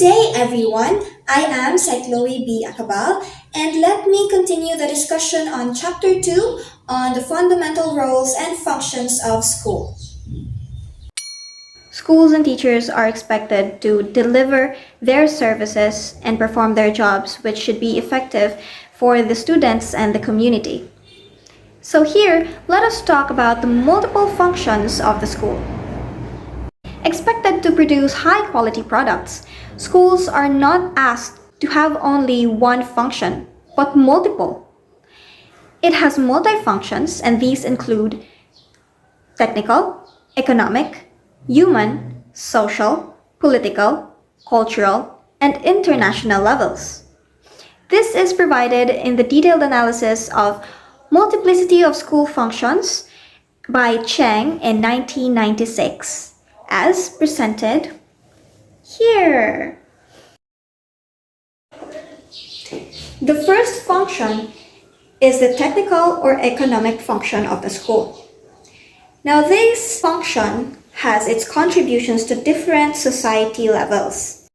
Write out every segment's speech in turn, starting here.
day, everyone. I am Cycloe B. Akabal, and let me continue the discussion on Chapter 2 on the fundamental roles and functions of school. Schools and teachers are expected to deliver their services and perform their jobs, which should be effective for the students and the community. So, here, let us talk about the multiple functions of the school. Expected to produce high quality products, schools are not asked to have only one function, but multiple. It has multi-functions, and these include technical, economic, human, social, political, cultural, and international levels. This is provided in the detailed analysis of Multiplicity of School Functions by Cheng in 1996, as presented here. The first function is the technical or economic function of the school. Now, this function has its contributions to different society levels.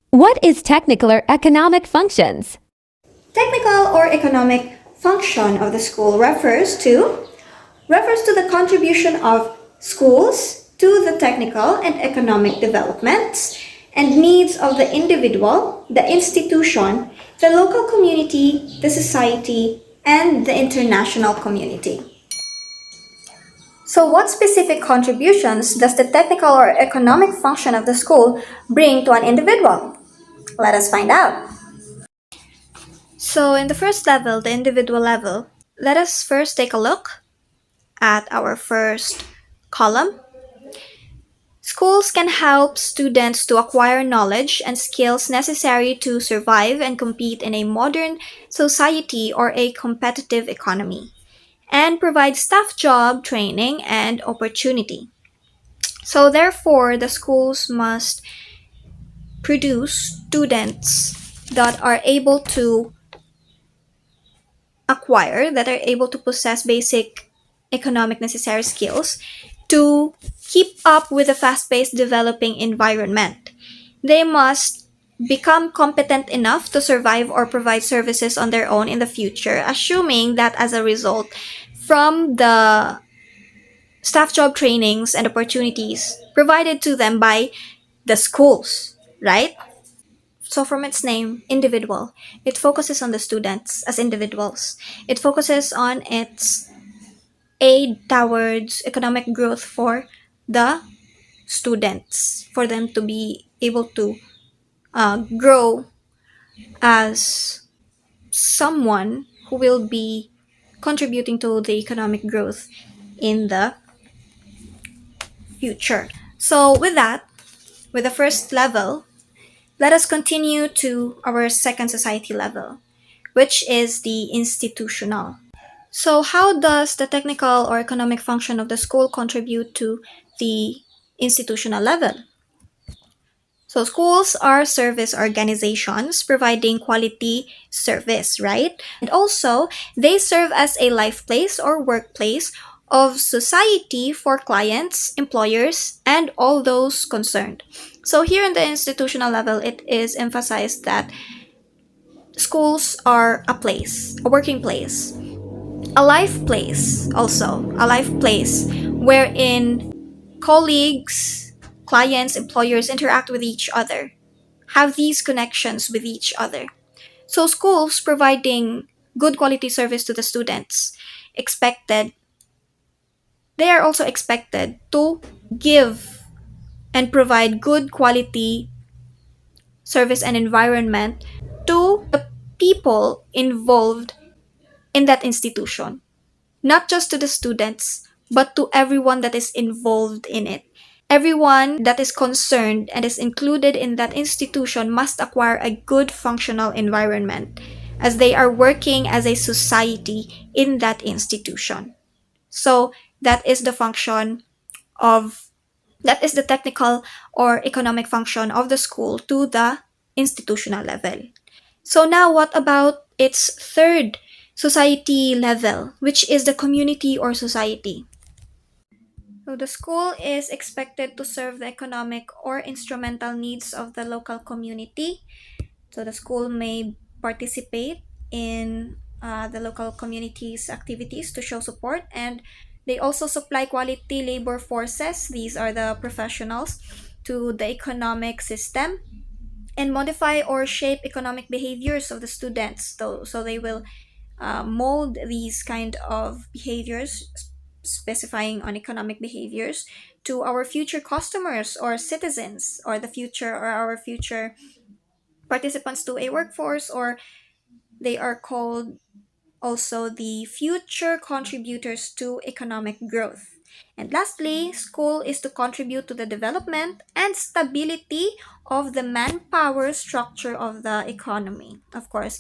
What is technical or economic functions? Technical or economic function of the school refers to the contribution of schools to the technical and economic developments and needs of the individual, the institution, the local community, the society, and the international community. So, what specific contributions does the technical or economic function of the school bring to an individual? Let us find out. So, in the first level, the individual level, let us first take a look at our first column. Schools can help students to acquire knowledge and skills necessary to survive and compete in a modern society or a competitive economy, and provide staff job training and opportunity. So, therefore, the schools must produce students that are able to that are able to possess basic economic necessary skills to keep up with the fast paced developing environment. They must become competent enough to survive or provide services on their own in the future, assuming that as a result, from the staff job trainings and opportunities provided to them by the schools, right? So, from its name, individual, it focuses on the students as individuals. It focuses on its aid towards economic growth for the students, for them to be able to grow as someone who will be contributing to the economic growth in the future. So, with that, with the first level, let us continue to our second society level, which is the institutional. So, how does the technical or economic function of the school contribute to the institutional level? So, schools are service organizations providing quality service, right? And also, they serve as a life place or workplace of society for clients, employers, and all those concerned. So, here in the institutional level, it is emphasized that schools are a place, a working place, a life place, also, a life place wherein colleagues, clients, employers interact with each other, have these connections with each other. So, schools providing good quality service to the students expected, they are also expected to give and provide good quality service and environment to the people involved in that institution, not just to the students, but to everyone that is involved in it. Everyone that is concerned and is included in that institution must acquire a good functional environment as they are working as a society in that institution. So that is the function of that is the technical or economic function of the school to the institutional level. So now what about its third society level, which is the community or society? So the school is expected to serve the economic or instrumental needs of the local community. So the school may participate in the local community's activities to show support, and they also supply quality labor forces. These are the professionals to the economic system and modify or shape economic behaviors of the students. So they will mold these kind of behaviors, specifying on economic behaviors to our future customers or citizens, or the future or our future participants to a workforce, or they are called also the future contributors to economic growth. And lastly, school is to contribute to the development and stability of the manpower structure of the economy. Of course,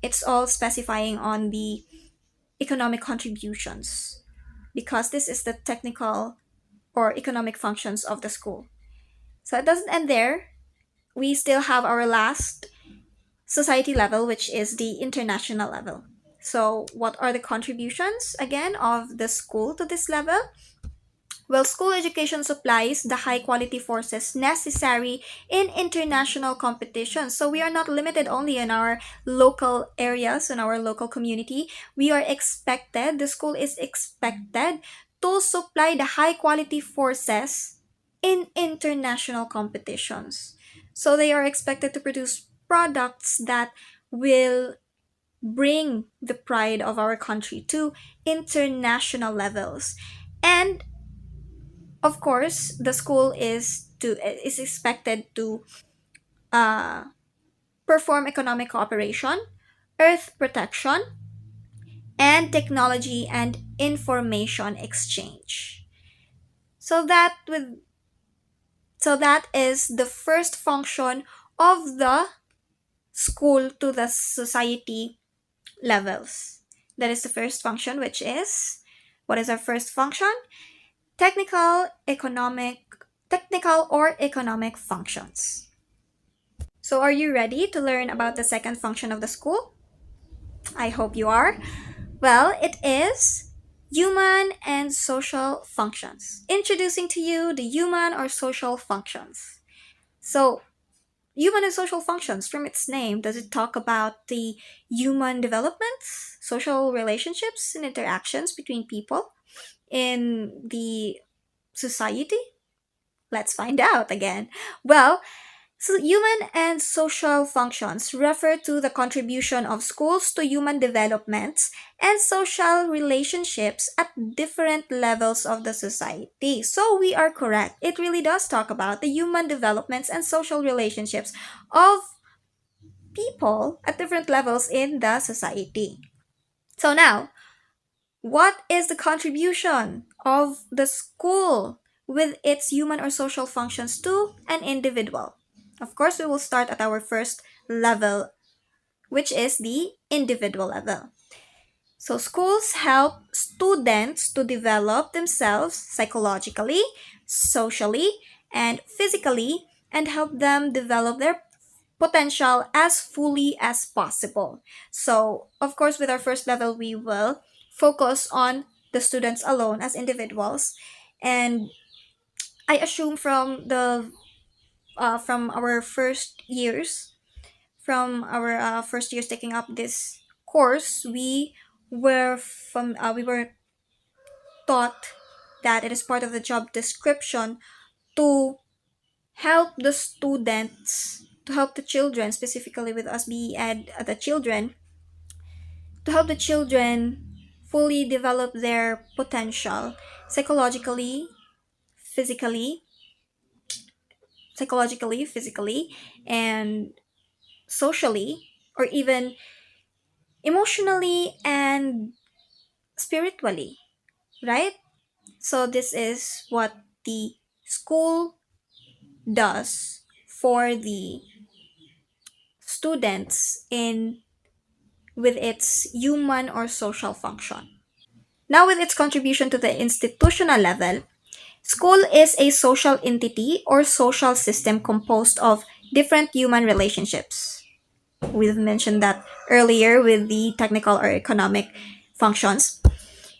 it's all specifying on the economic contributions because this is the technical or economic functions of the school. So it doesn't end there. We still have our last society level, which is the international level. So, what are the contributions again of the school to this level? Well, school education supplies the high quality forces necessary in international competition. So, we are not limited only in our local areas, in our local community. We are expected, the school is expected to supply the high quality forces in international competitions. So, they are expected to produce products that will bring the pride of our country to international levels. And of course, the school is expected to uh, perform economic cooperation, earth protection, and technology and information exchange. So that is the first function of the school to the society levels. That is the first function, which is, what is our first function? Technical or economic functions. So are you ready to learn about the second function of the school? I hope you are. Well, it is human and social functions. Introducing to you the human or social functions. So, human and social functions, from its name, does it talk about the human developments, social relationships, and interactions between people in the society? Let's find out again. Well, so human and social functions refer to the contribution of schools to human development and social relationships at different levels of the society. So we are correct. It really does talk about the human developments and social relationships of people at different levels in the society. So now, what is the contribution of the school with its human or social functions to an individual? Of course, we will start at our first level, which is the individual level. So, schools help students to develop themselves psychologically, socially, and physically, and help them develop their potential as fully as possible. So, of course, with our first level, we will focus on the students alone as individuals, and I assume from our first years taking up this course, we were taught that it is part of the job description to help the students, to help the children, specifically with us being the children, to help the children fully develop their potential psychologically, physically, physically, and socially, or even emotionally and spiritually, right? So, this is what the school does for the students in with its human or social function. Now, with its contribution to the institutional level, school is a social entity or social system composed of different human relationships. We've mentioned that earlier with the technical or economic functions.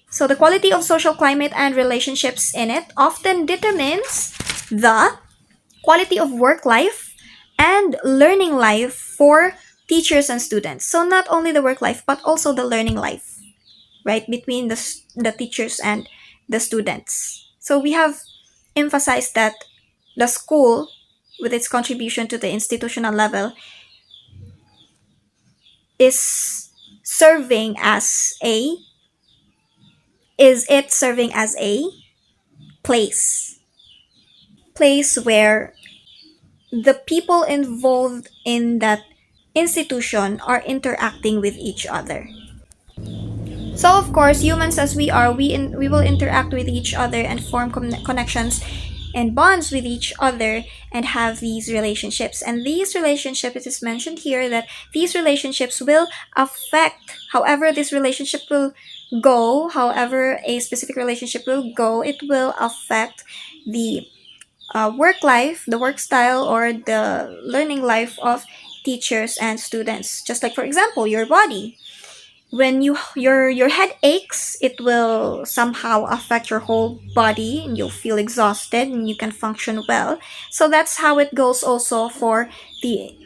So the quality of social climate and relationships in it often determines the quality of work life and learning life for teachers and students. So not only the work life, but also the learning life, right, between the teachers and the students. So we have emphasized that the school, with its contribution to the institutional level, is serving as a is it serving as a place where the people involved in that institution are interacting with each other. So of course, humans as we are, we will interact with each other and form connections and bonds with each other and have these relationships. And these relationships, it is mentioned here that these relationships will affect however this relationship will go, however a specific relationship will go, it will affect the work life, the work style, or the learning life of teachers and students. Just like, for example, your body. When your head aches, it will somehow affect your whole body, and you'll feel exhausted, and you can function well. So that's how it goes also for the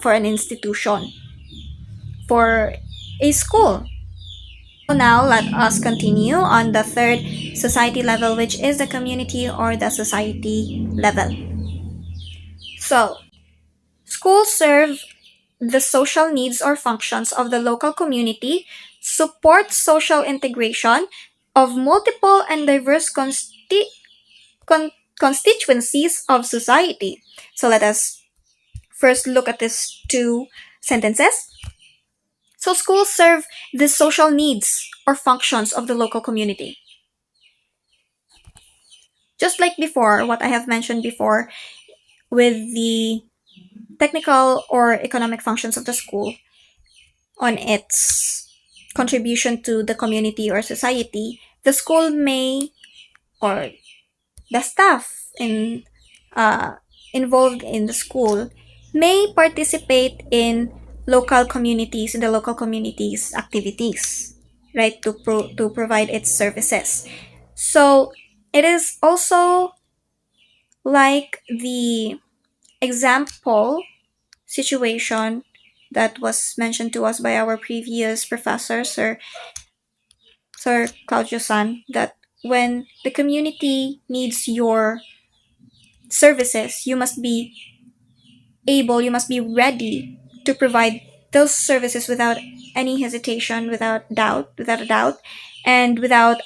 for an institution, for a school. So now let us continue on the third society level, which is the community or the society level. So schools serve the social needs or functions of the local community, support social integration of multiple and diverse con- constituencies of society. So let us first look at these two sentences. So schools serve the social needs or functions of the local community. Just like before, what I have mentioned before with the technical or economic functions of the school on its contribution to the community or society, the school may, or the staff uh, involved in the school may participate in the local communities activities, right, to provide its services. So it is also like the example situation that was mentioned to us by our previous professor, Sir Claudio San, that when the community needs your services, you must be ready to provide those services without any hesitation, without a doubt, and without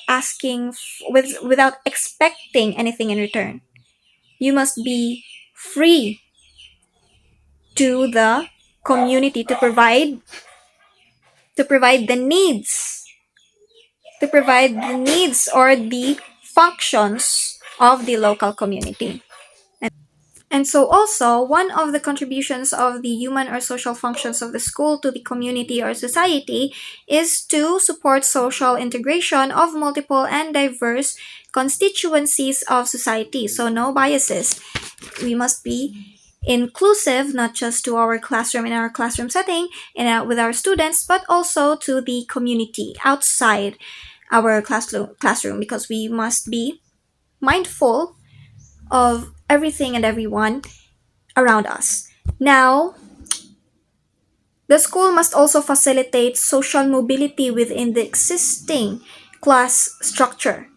expecting anything in return. You must be free to the community to provide the needs or the functions of the local community. And so, also, one of the contributions of the human or social functions of the school to the community or society is to support social integration of multiple and diverse constituencies of society. So, no biases. We must be inclusive, not just to our classroom, in our classroom setting and with our students, but also to the community outside our classroom, because we must be mindful of everything and everyone around us. Now, the school must also facilitate social mobility within the existing class structure.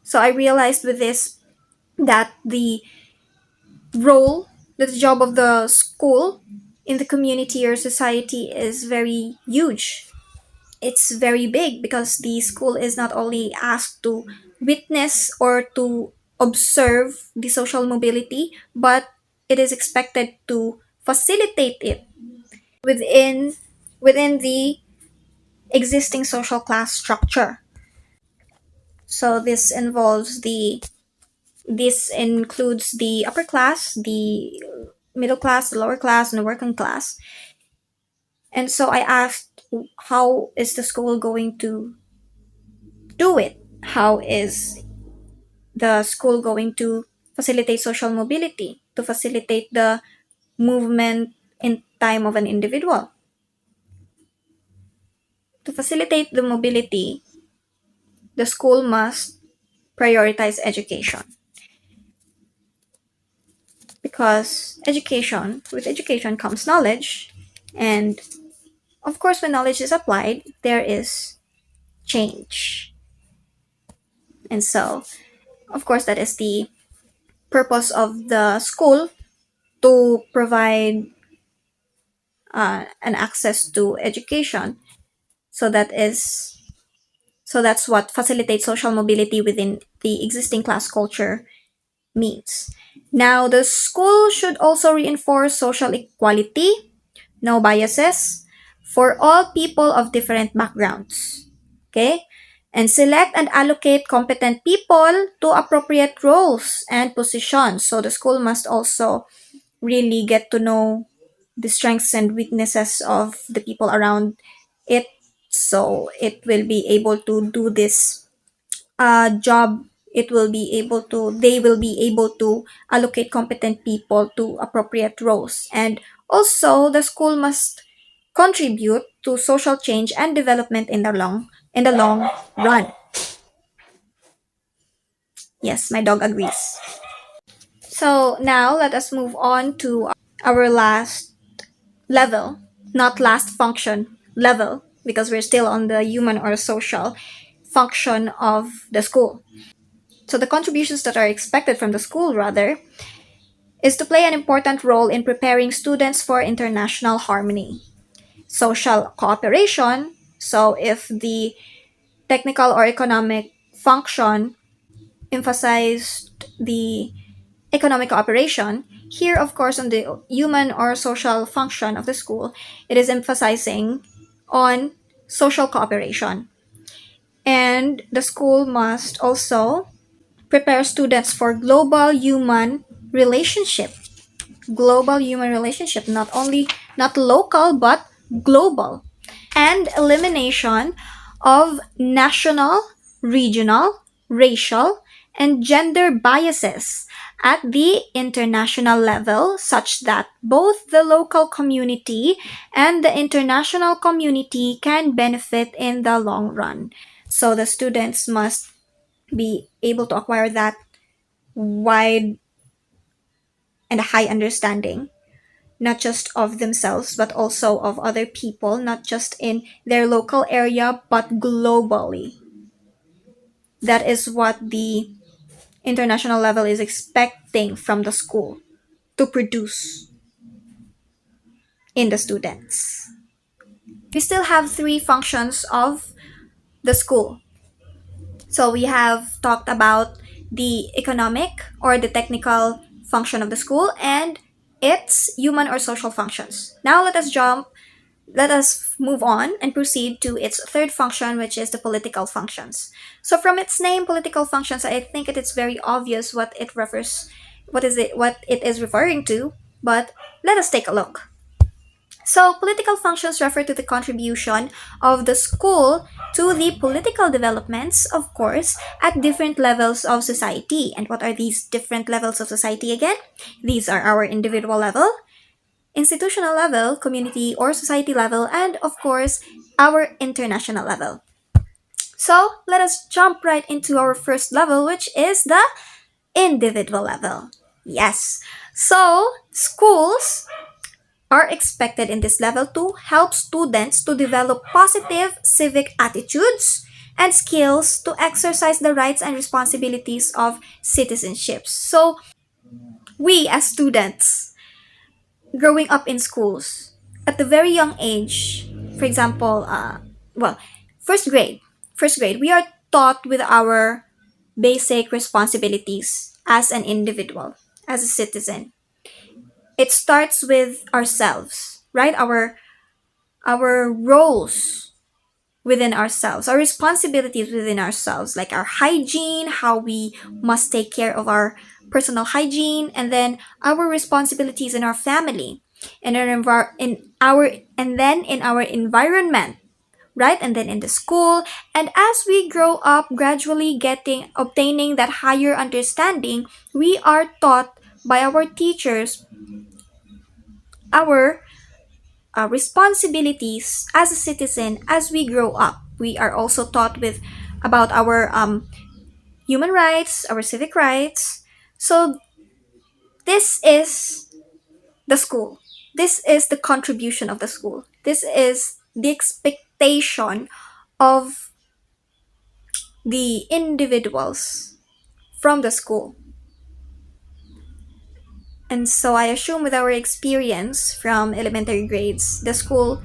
So I realized with this that the job of the school in the community or society is very huge. It's very big because the school is not only asked to witness or to observe the social mobility, but it is expected to facilitate it within the existing social class structure. So this includes the upper class, the middle class, the lower class, and the working class. And so I asked, how is the school going to do it? How is the school going to facilitate social mobility, to facilitate the movement in time of an individual? To facilitate the mobility, the school must prioritize education. Because with education comes knowledge, and of course, when knowledge is applied, there is change. And so, of course, that is the purpose of the school, to provide an access to education. So that's what facilitates social mobility within the existing class culture means. Now, the school should also reinforce social equality, no biases, for all people of different backgrounds. Okay? And select and allocate competent people to appropriate roles and positions. So the school must also really get to know the strengths and weaknesses of the people around it, so it will be able to do this job. They will be able to allocate competent people to appropriate roles. And also, the school must contribute to social change and development in the long run. Yes, my dog agrees. So now let us move on to our last level, not last function level, because we're still on the human or social function of the school. So the contributions that are expected from the school, rather, is to play an important role in preparing students for international harmony, social cooperation. So if the technical or economic function emphasized the economic cooperation, here, of course, on the human or social function of the school, it is emphasizing on social cooperation. And the school must also prepare students for global human relationship, not local but global, and elimination of national, regional, racial, and gender biases at the international level, such that both the local community and the international community can benefit in the long run. So the students must be able to acquire that wide and high understanding, not just of themselves, but also of other people, not just in their local area, but globally. That is what the international level is expecting from the school to produce in the students. We still have three functions of the school. So we have talked about the economic or the technical function of the school and its human or social functions. Now let us move on and proceed to its third function, which is the political functions. So from its name, political functions, I think it is very obvious what it is referring to, but let us take a look. So, political functions refer to the contribution of the school to the political developments, of course, at different levels of society. And what are these different levels of society again? These are our individual level, institutional level, community or society level, and of course, our international level. So, let us jump right into our first level, which is the individual level. Yes. So, schools are expected in this level to help students to develop positive civic attitudes and skills to exercise the rights and responsibilities of citizenship. So, we as students growing up in schools at a very young age, for example, well, first grade, we are taught with our basic responsibilities as an individual, as a citizen. It starts with ourselves, right? Our roles within ourselves, our responsibilities within ourselves, like our hygiene, how we must take care of our personal hygiene, and then our responsibilities in our family, and in our environment, right? And then in the school. And as we grow up, gradually obtaining that higher understanding, we are taught by our teachers our responsibilities as a citizen as we grow up. We are also taught with about our human rights, our civic rights. So this is the school. This is the contribution of the school. This is the expectation of the individuals from the school. And so I assume with our experience from elementary grades, the school,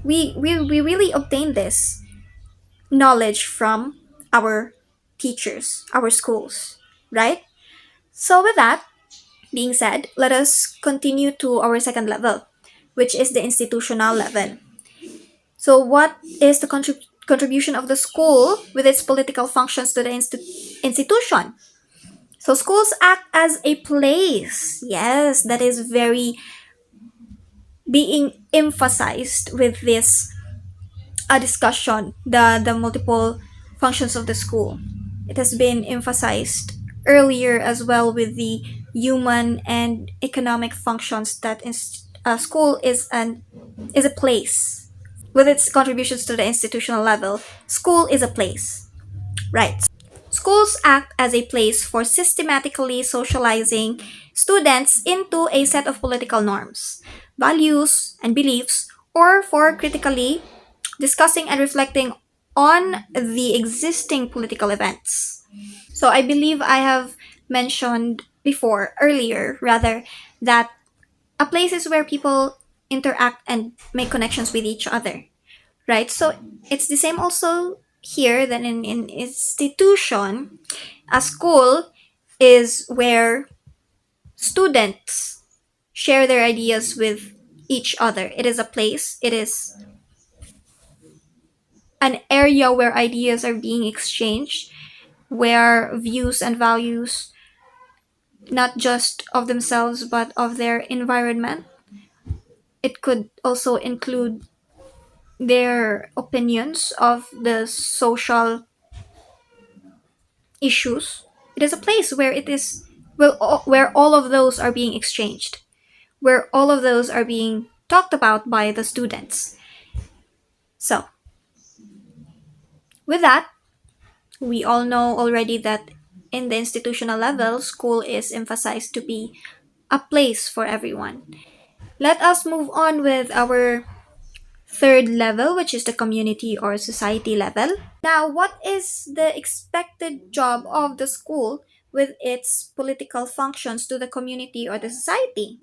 we really obtain this knowledge from our teachers, our schools, right? So with that being said, let us continue to our second level, which is the institutional level. So what is the contribution of the school with its political functions to the institution? So schools act as a place. Yes, that is very being emphasized with this discussion, the multiple functions of the school. It has been emphasized earlier as well with the human and economic functions that school is a place. With its contributions to the institutional level, school is a place, right? Schools act as a place for systematically socializing students into a set of political norms, values, and beliefs, or for critically discussing and reflecting on the existing political events. So I believe I have mentioned before, earlier rather, that a place is where people interact and make connections with each other, right? So it's the same also here that in institution, a school is where students share their ideas with each other. It is a place, it is an area where ideas are being exchanged, where views and values, not just of themselves but of their environment, it could also include their opinions of the social issues. It is a place where it is where all of those are being exchanged, where all of those are being talked about by the students. So, with that, we all know already that in the institutional level, school is emphasized to be a place for everyone. Let us move on with our third level, which is the community or society level. Now, what is the expected job of the school with its political functions to the community or the society?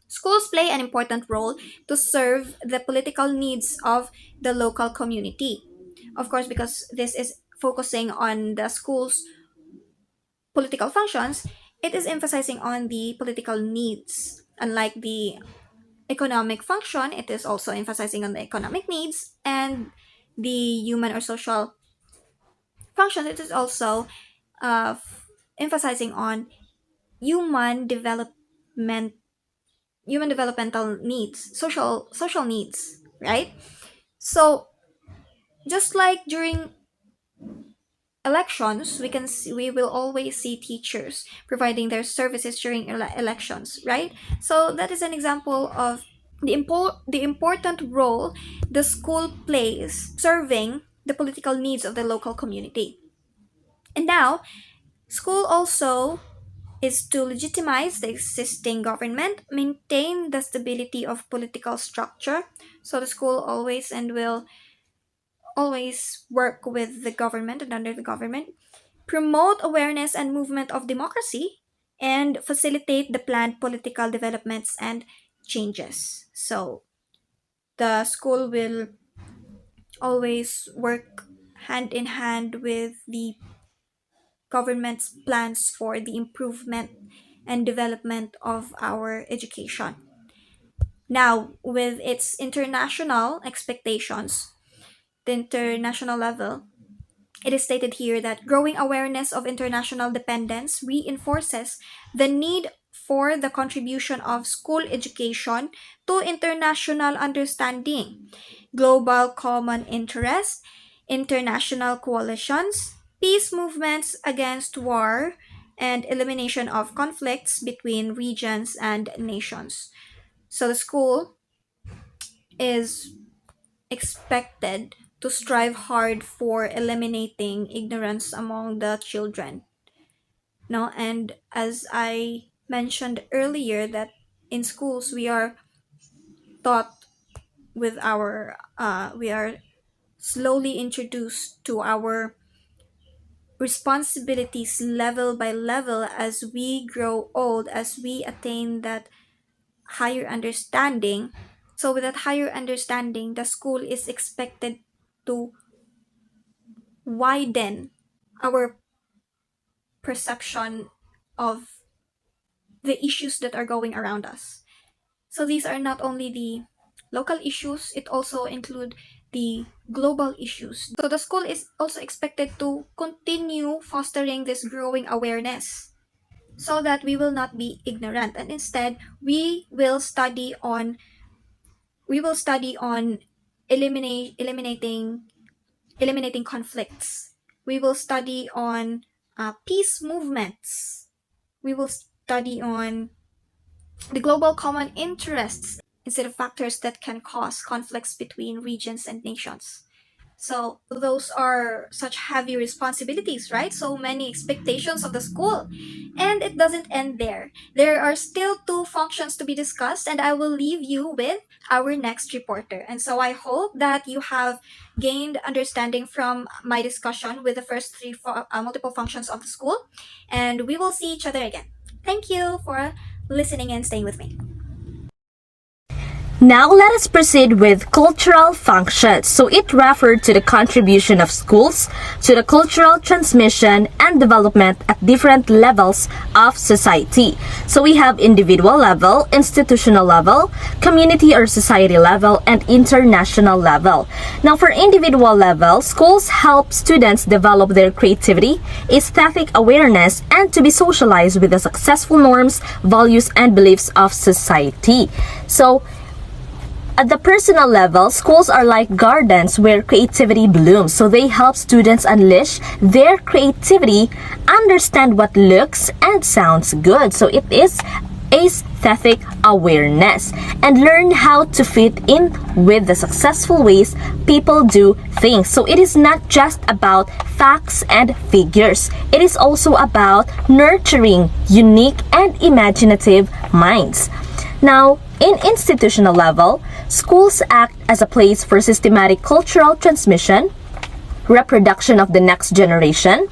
Schools play an important role to serve the political needs of the local community. Of course, because this is focusing on the school's political functions, it is emphasizing on the political needs. Unlike the economic function, it is also emphasizing on the economic needs, and the human or social function, it is also emphasizing on human development, human developmental needs, social needs, right? So just like during elections, we will always see teachers providing their services during elections, right? So that is an example of the important role the school plays serving the political needs of the local community. And now, school also is to legitimize the existing government, maintain the stability of political structure. So the school always and will always work with the government and under the government, promote awareness and movement of democracy, and facilitate the planned political developments and changes. So the school will always work hand in hand with the government's plans for the improvement and development of our education. Now, with its international expectations, the international level, it is stated here that growing awareness of international dependence reinforces the need for the contribution of school education to international understanding, global common interest, international coalitions, peace movements against war, and elimination of conflicts between regions and nations. So the school is expected to strive hard for eliminating ignorance among the children. No, and as I mentioned earlier, that in schools we are taught with our we are slowly introduced to our responsibilities level by level as we grow old, as we attain that higher understanding. So with that higher understanding, the school is expected to widen our perception of the issues that are going around us. So these are not only the local issues, it also include the global issues. So the school is also expected to continue fostering this growing awareness so that we will not be ignorant, and instead we will study on eliminating conflicts. We will study on peace movements. We will study on the global common interests instead of factors that can cause conflicts between regions and nations. So those are such heavy responsibilities, right? So many expectations of the school. And it doesn't end there. There are still two functions to be discussed, and I will leave you with our next reporter. And so I hope that you have gained understanding from my discussion with the first three multiple functions of the school. And we will see each other again. Thank you for listening and staying with me. Now let us proceed with cultural functions. So it referred to the contribution of schools to the cultural transmission and development at different levels of society. So we have individual level, institutional level, community or society level, and international level. Now for individual level, schools help students develop their creativity, aesthetic awareness, and to be socialized with the successful norms, values, and beliefs of society. So at the personal level, schools are like gardens where creativity blooms. So they help students unleash their creativity, understand what looks and sounds good. So it is aesthetic awareness, and learn how to fit in with the successful ways people do things. So it is not just about facts and figures. It is also about nurturing unique and imaginative minds. Now, in institutional level, schools act as a place for systematic cultural transmission, reproduction of the next generation,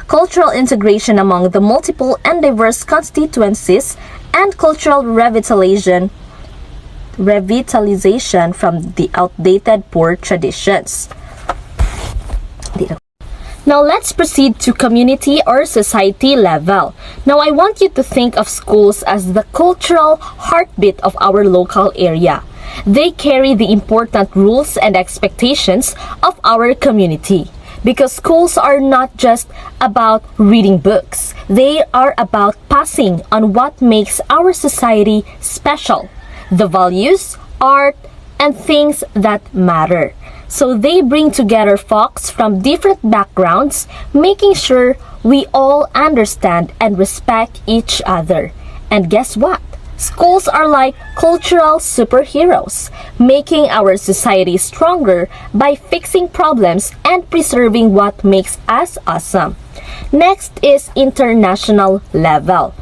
cultural integration among the multiple and diverse constituencies, and cultural revitalization from the outdated poor traditions. Now let's proceed to community or society level. Now I want you to think of schools as the cultural heartbeat of our local area. They carry the important rules and expectations of our community. Because schools are not just about reading books. They are about passing on what makes our society special. The values, art, and things that matter. So they bring together folks from different backgrounds, making sure we all understand and respect each other. And guess what? Schools are like cultural superheroes, making our society stronger by fixing problems and preserving what makes us awesome. Next is international level.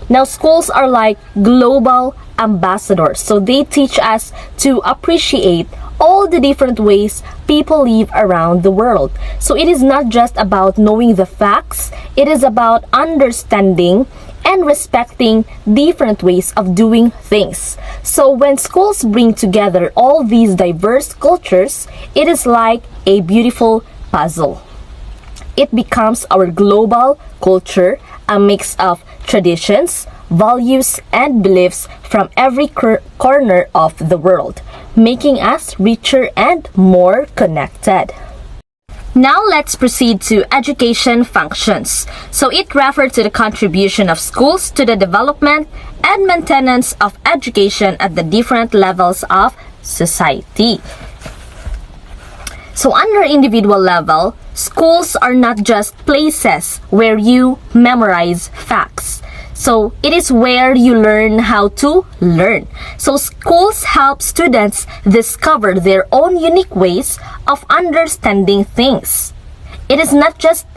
Now schools are like global ambassadors, so they teach us to appreciate all the different ways people live around the world. So it is not just about knowing the facts, it is about understanding and respecting different ways of doing things. So when schools bring together all these diverse cultures, it is like a beautiful puzzle. It becomes our global culture, a mix of traditions, values, and beliefs from every corner of the world, making us richer and more connected. Now let's proceed to education functions. So it refers to the contribution of schools to the development and maintenance of education at the different levels of society. So under individual level, schools are not just places where you memorize facts. So it is where you learn how to learn. So schools help students discover their own unique ways of understanding things. It is not just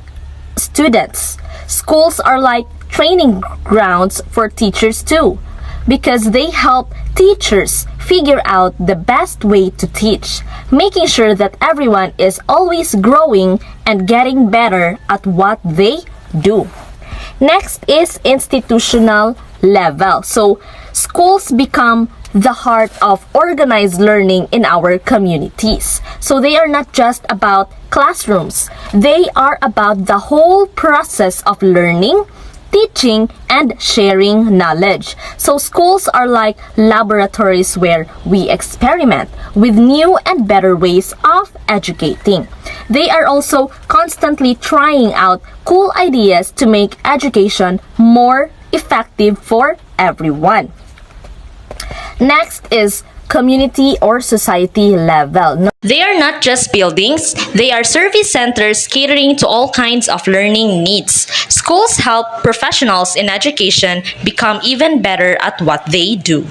students. Schools are like training grounds for teachers too, because they help teachers figure out the best way to teach, making sure that everyone is always growing and getting better at what they do. Next is institutional level. So schools become the heart of organized learning in our communities. So they are not just about classrooms. They are about the whole process of learning, teaching, and sharing knowledge. So schools are like laboratories where we experiment with new and better ways of educating. They are also constantly trying out cool ideas to make education more effective for everyone. Next is community or society level. They are not just buildings, they are service centers catering to all kinds of learning needs. Schools help professionals in education become even better at what they do.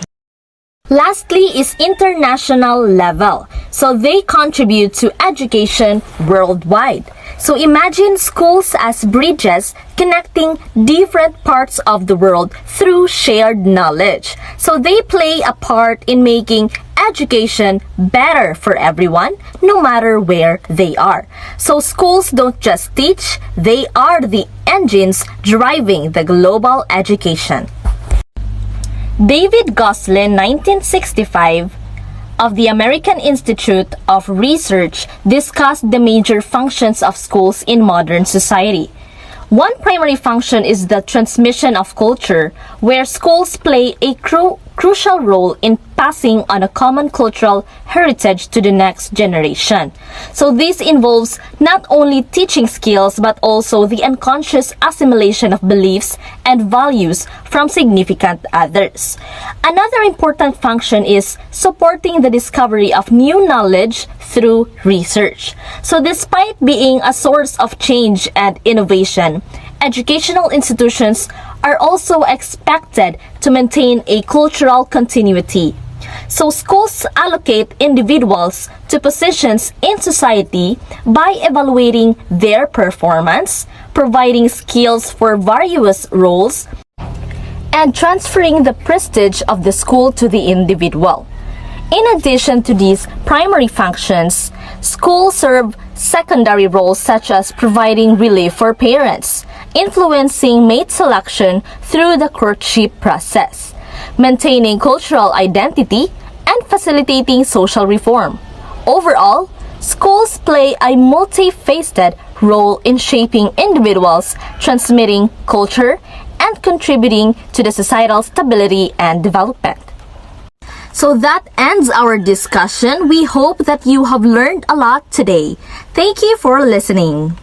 Lastly is international level. So they contribute to education worldwide. So imagine schools as bridges connecting different parts of the world through shared knowledge. So they play a part in making education better for everyone, no matter where they are. So schools don't just teach, they are the engines driving the global education. David Gosselin, 1965, of the American Institute of Research, discussed the major functions of schools in modern society. One primary function is the transmission of culture, where schools play a crucial role in passing on a common cultural heritage to the next generation. So this involves not only teaching skills but also the unconscious assimilation of beliefs and values from significant others. Another important function is supporting the discovery of new knowledge through research. So despite being a source of change and innovation, educational institutions are also expected to maintain a cultural continuity. So schools allocate individuals to positions in society by evaluating their performance, providing skills for various roles, and transferring the prestige of the school to the individual. In addition to these primary functions, schools serve secondary roles such as providing relief for parents, influencing mate selection through the courtship process, maintaining cultural identity, and facilitating social reform. Overall, schools play a multifaceted role in shaping individuals, transmitting culture, and contributing to the societal stability and development. So that ends our discussion. We hope that you have learned a lot today. Thank you for listening.